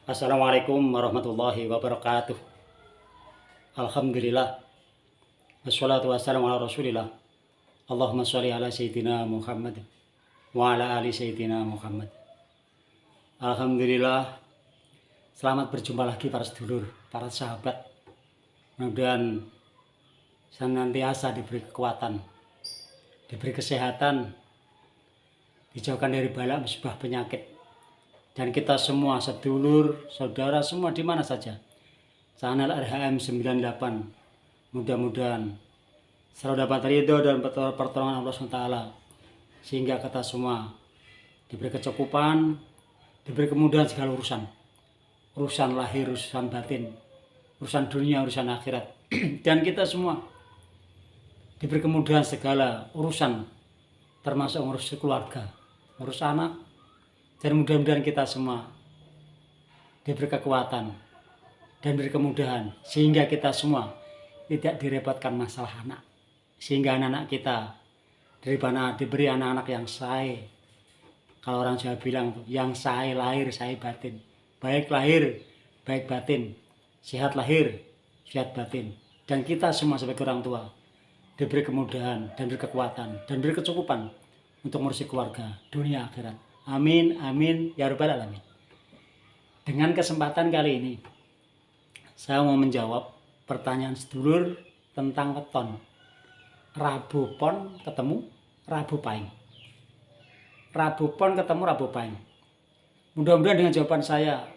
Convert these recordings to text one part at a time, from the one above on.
Assalamualaikum warahmatullahi wabarakatuh. Alhamdulillah. Wassalatu wassalamu ala rasulillah. Allahumma sholli ala sayyidina Muhammad wa ala ali sayyidina Muhammad. Alhamdulillah. Selamat berjumpa lagi para sedulur, para sahabat. Mudah-mudahan senantiasa diberi kekuatan, diberi kesehatan, dijauhkan dari bala musibah penyakit. Dan kita semua sedulur, saudara semua di mana saja, channel RHM 98, mudah-mudahan selalu dapat ridho dan pertolongan Allah SWT, sehingga kita semua diberi kecukupan, diberi kemudahan segala urusan lahir, urusan batin, urusan dunia, urusan akhirat. Dan kita semua diberi kemudahan segala urusan, termasuk ngurus keluarga, ngurus anak. Dan mudah-mudahan kita semua diberi kekuatan dan diberi kemudahan, sehingga kita semua tidak direpotkan masalah anak, sehingga anak-anak kita diberi anak-anak yang sae. Kalau orang Jawa bilang yang sae lahir, sae batin, baik lahir, baik batin, sehat lahir, sehat batin. Dan kita semua sebagai orang tua diberi kemudahan dan diberi kekuatan dan diberi kecukupan untuk ngurusi keluarga, dunia, akhirat. Amin, amin, ya rabbal alamin. Dengan kesempatan kali ini, saya mau menjawab pertanyaan sedulur tentang weton. Rabu Pon ketemu Rabu Pahing. Rabu Pon ketemu Rabu Pahing. Mudah-mudahan dengan jawaban saya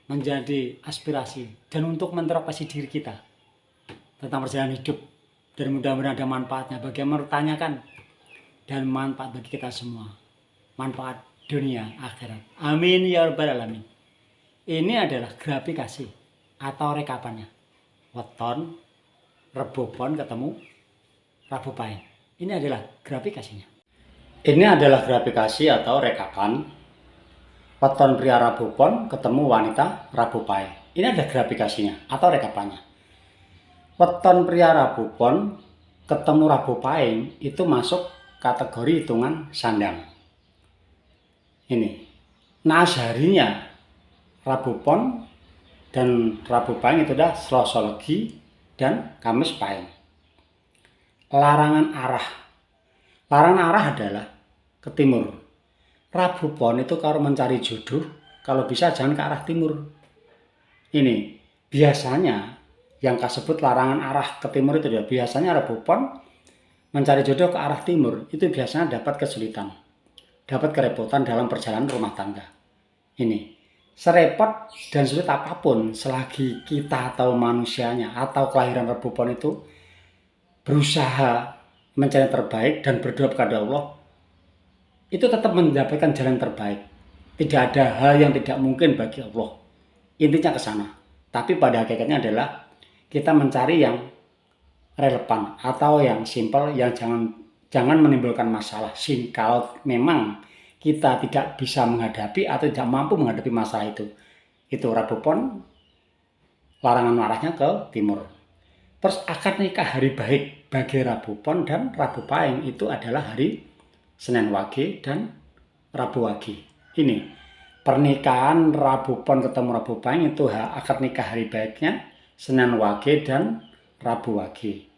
menjadi aspirasi dan untuk mengintrospeksi diri kita tentang perjalanan hidup. Dan mudah-mudahan ada manfaatnya bagi yang bertanyakan dan manfaat bagi kita semua. Manfaat dunia akhirat. Amin ya rabbal alamin. Ini adalah grafikasi atau rekapannya. Weton Rebo Pon ketemu Rabu Pahing. Ini adalah grafikasinya. Ini adalah grafikasi atau rekapan weton pria Rabu Pon ketemu wanita Rabu Pahing. Ini adalah grafikasinya atau rekapannya. Weton pria Rabu Pon ketemu Rabu Pahing itu masuk kategori hitungan sandang. Ini naas harinya Rabu Pon dan Rabu Pahing itu adalah Selasa Legi dan Kamis Pahing. Larangan arah adalah ke timur. Rabu Pon itu kalau mencari jodoh, kalau bisa jangan ke arah timur. Ini biasanya yang disebut larangan arah ke timur itu adalah biasanya Rabu Pon mencari jodoh ke arah timur itu biasanya dapat kesulitan, dapat kerepotan dalam perjalanan rumah tangga. Ini serepot dan sulit apapun selagi kita atau manusianya atau kelahiran Rabu Pon itu berusaha mencari yang terbaik dan berdoa kepada Allah, itu tetap mendapatkan jalan terbaik. Tidak ada hal yang tidak mungkin bagi Allah. Intinya ke sana. Tapi pada hakikatnya adalah kita mencari yang relevan atau yang simpel, yang jangan menimbulkan masalah. Kalau memang kita tidak bisa menghadapi atau tidak mampu menghadapi masalah itu Rabu Pon larangan arahnya ke timur. Terus akad nikah hari baik bagi Rabu Pon dan Rabu Pahing itu adalah hari Senin Wage dan Rabu Wage. Ini pernikahan Rabu Pon ketemu Rabu Pahing itu akad nikah hari baiknya Senin Wage dan Rabu Wage.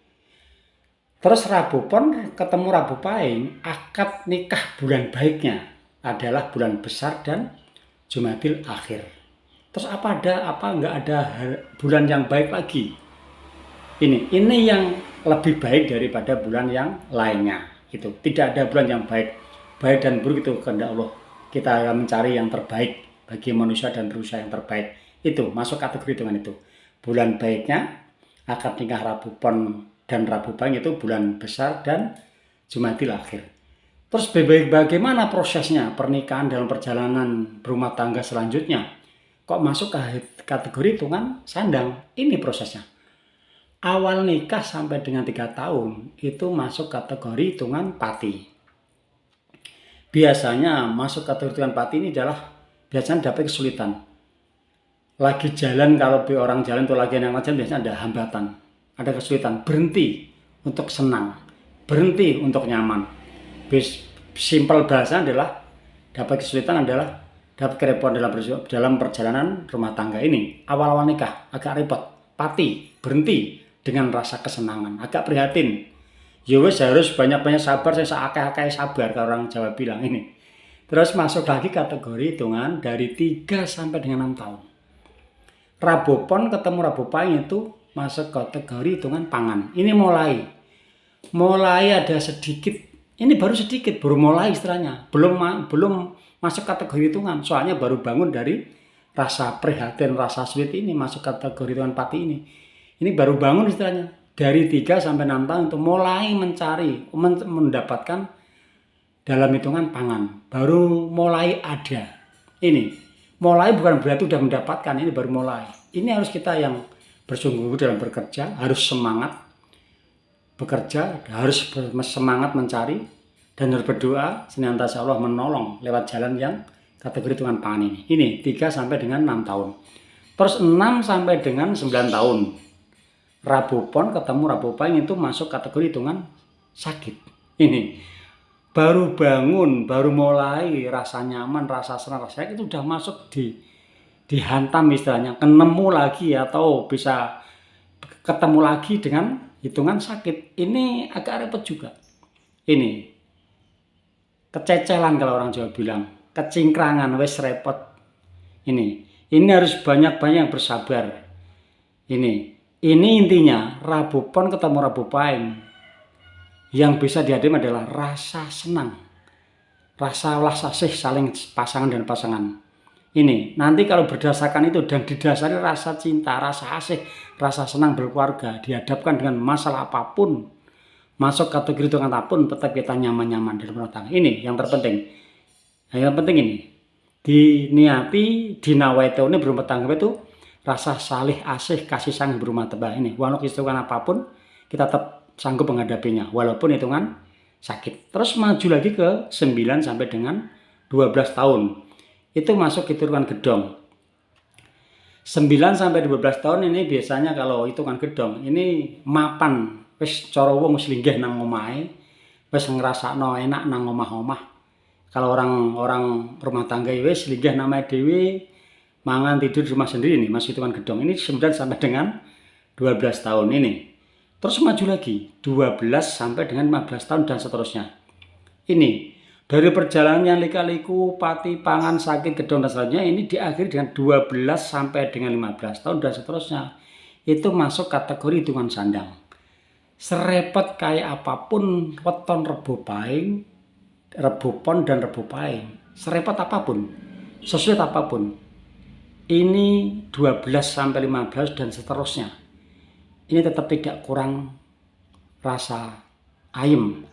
Terus Rabu Pon ketemu Rabu Pahing, akad nikah bulan baiknya adalah bulan besar dan Jumadil Akhir. Terus enggak ada bulan yang baik lagi? Ini yang lebih baik daripada bulan yang lainnya. Itu tidak ada bulan yang baik dan buruk, itu kehendak Allah. Kita akan mencari yang terbaik bagi manusia dan berusaha yang terbaik. Itu masuk kategori hitungan itu. Bulan baiknya akad nikah Rabu Pon dan Rabu Pahing itu bulan besar dan Jumadil Akhir. Terus bagaimana prosesnya pernikahan dalam perjalanan berumah tangga selanjutnya? Kok masuk ke kategori hitungan sandang? Ini prosesnya. Awal nikah sampai dengan 3 tahun itu masuk kategori hitungan pati. Biasanya masuk kategori hitungan pati ini adalah biasanya dapat kesulitan. Lagi jalan, kalau orang jalan itu lagi yang jalan biasanya ada hambatan, ada kesulitan, berhenti untuk senang, berhenti untuk nyaman. Simpel bahasa adalah dapat kesulitan adalah dapat kerepotan dalam perjalanan rumah tangga ini. Awal-awal nikah agak repot, pati, berhenti dengan rasa kesenangan, agak prihatin. Ya wis harus banyak-banyak sabar, saya akeh-akeh sabar kalau orang Jawa bilang ini. Terus masuk lagi kategori hitungan dari 3 sampai dengan 6 tahun. Rabu Pon ketemu Rabu Pahing itu masuk kategori hitungan pangan. Ini mulai ada sedikit, ini baru sedikit, baru mulai istilahnya, belum masuk kategori hitungan, soalnya baru bangun dari rasa prihatin, rasa sweet ini masuk kategori hitungan pati ini. Ini baru bangun istilahnya, dari 3 sampai 6 tahun itu mulai mencari, mendapatkan dalam hitungan pangan, baru mulai ada. Ini mulai bukan berarti sudah mendapatkan, ini baru mulai. Ini harus kita yang bersungguh-sungguh dalam bekerja, harus semangat bekerja, harus semangat mencari, dan harus berdoa senantiasa Allah menolong lewat jalan yang kategori hitungan pangan ini. Ini 3 sampai dengan 6 tahun. Terus 6 sampai dengan 9 tahun. Rabu Pon ketemu Rabu Pahing itu masuk kategori hitungan sakit. Ini baru bangun, baru mulai rasa nyaman, rasa senang, rasa sakit itu sudah masuk dihantam istilahnya, kenemu lagi atau bisa ketemu lagi dengan hitungan sakit. Ini agak repot juga. Ini kececelan kalau orang Jawa bilang, kecingkrangan, wes repot. Ini harus banyak-banyak yang bersabar. Ini intinya Rabu Pon ketemu Rabu Pahing. Yang bisa dihadapi adalah rasa senang, rasa welas asih saling pasangan dan pasangan. Ini nanti kalau berdasarkan itu dan didasari rasa cinta, rasa asih, rasa senang berkeluarga, dihadapkan dengan masalah apapun, masuk kategori hitungan apapun, tetap kita nyaman-nyaman di rumah tangga. Ini yang terpenting. Yang penting ini diniati, dinawaito ini berumah tangga itu rasa salih asih, kasih sayang berumah tangga ini. Walaupun hitungan apapun, kita tetap sanggup menghadapinya walaupun hitungan sakit. Terus maju lagi ke 9 sampai dengan 12 tahun. Itu masuk hitungan gedong. 9 sampai 12 tahun ini biasanya kalau hitungan gedong ini mapan, wis cara wong wis linggih nang omahe, wis ngrasakno enak nang omah-omah. Kalau orang rumah tangga wis linggih namae dhewe, mangan tidur di rumah sendiri nih, masuk hitungan gedong. Ini 9 sampai dengan 12 tahun ini. Terus maju lagi 12 sampai dengan 15 tahun dan seterusnya. Ini dari perjalanan yang lika-liku, pati, pangan, sakit, gedong dan seterusnya ini diakhiri dengan 12 sampai dengan 15 tahun dan seterusnya. Itu masuk kategori hitungan sandang. Serepot kayak apapun weton Rabu Pahing, Rabu Pon dan Rabu Pahing, serepot apapun, sesulit apapun, ini 12 sampai 15 dan seterusnya. Ini tetap tidak kurang rasa ayem,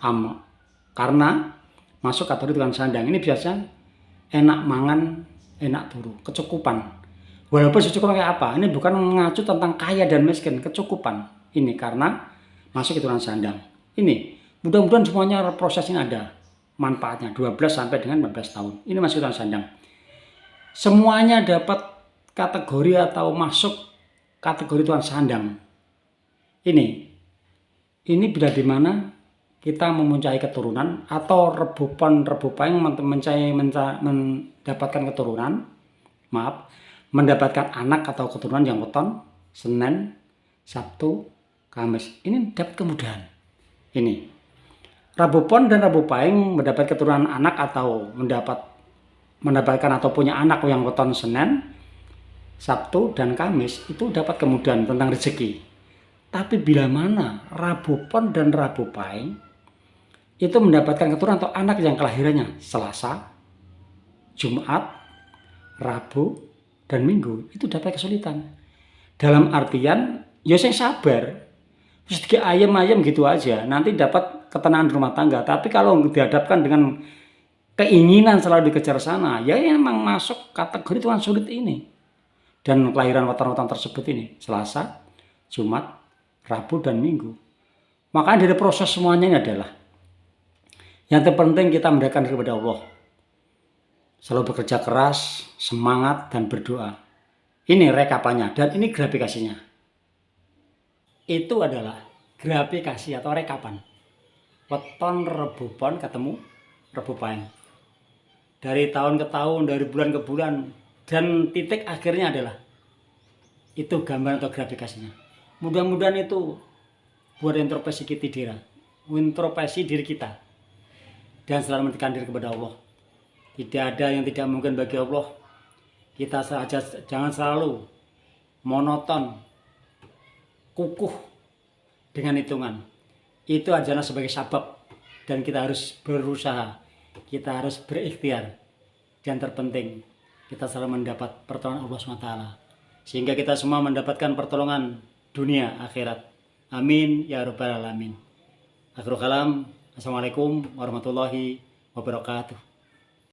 karena masuk kategori hitungan sandang. Ini biasanya enak mangan, enak turu, kecukupan. Walaupun secukupan kayak apa, ini bukan mengacu tentang kaya dan miskin, kecukupan. Ini karena masuk hitungan sandang. Ini mudah-mudahan semuanya proses ini ada manfaatnya 12 sampai dengan 15 tahun. Ini masuk hitungan sandang. Semuanya dapat kategori atau masuk kategori hitungan sandang. Ini bila dimana kita mempunyai keturunan atau Rabu Pon, Rabu Pahing mendapatkan keturunan, mendapatkan anak atau keturunan yang weton Senin, Sabtu, Kamis. Ini dapat kemudahan. Ini Rabu Pon dan Rabu Pahing mendapat keturunan anak atau mendapatkan atau punya anak yang weton Senin, Sabtu dan Kamis, itu dapat kemudahan tentang rezeki. Tapi bila mana Rabu Pon dan Rabu Pahing itu mendapatkan keturunan atau anak yang kelahirannya Selasa, Jumat, Rabu, dan Minggu, itu dapat kesulitan. Dalam artian, ya saya sabar, sedikit ayam-ayam gitu aja, nanti dapat ketenangan rumah tangga. Tapi kalau dihadapkan dengan keinginan selalu dikejar sana, ya memang masuk kategori Tuhan sulit ini. Dan kelahiran weton-weton tersebut ini Selasa, Jumat, Rabu, dan Minggu. Makanya dari proses semuanya ini adalah yang terpenting kita mendekatkan diri kepada Allah. Selalu bekerja keras, semangat, dan berdoa. Ini rekapannya dan ini grafikasinya. Itu adalah grafikasi atau rekapan weton Rabu Pon ketemu Rabu Pahing. dari tahun ke tahun, dari bulan ke bulan, dan titik akhirnya adalah itu gambar atau grafikasinya. Mudah-mudahan itu buat introspeksi diri kita, dan selalu mendekatkan diri kepada Allah. Tidak ada yang tidak mungkin bagi Allah. Kita saja jangan selalu monoton, kukuh dengan hitungan. Itu adalah sebagai sabab, dan kita harus berusaha, kita harus berikhtiar, dan terpenting kita selalu mendapat pertolongan Allah SWT, sehingga kita semua mendapatkan pertolongan dunia akhirat. Amin ya rabbal alamin. Akhirul kalam. Assalamualaikum warahmatullahi wabarakatuh.